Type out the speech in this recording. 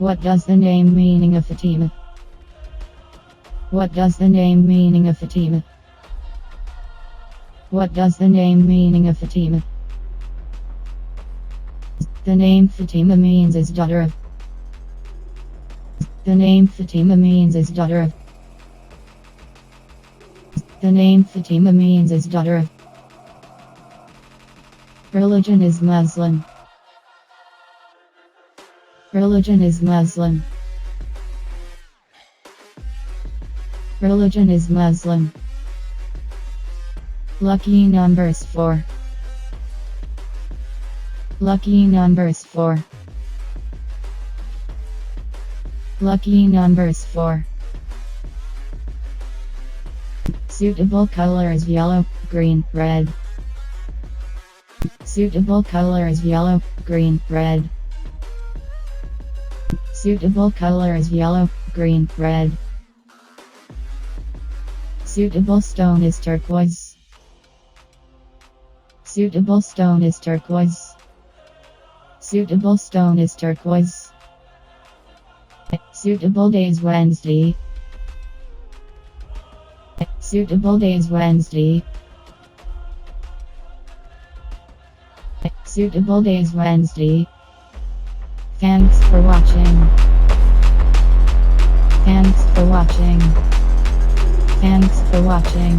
What does the name meaning of Fatima? What does the name meaning of Fatima? What does the name meaning of Fatima? The name Fatima means is daughter of. The name Fatima means is daughter of. The name Fatima means is daughter of. Religion is Muslim. Religion is Muslim. Religion is Muslim. Lucky numbers 4. Lucky numbers 4. Lucky numbers 4. Suitable colors yellow, green, red. Suitable colors yellow, green, red. Suitable colors yellow, green, red. Suitable stone is turquoise. Suitable stone is turquoise. Suitable stone is turquoise. Suitable day is Wednesday. Suitable day is Wednesday. Suitable day is Wednesday. Thanks for watching. Thanks for watching. Thanks for watching.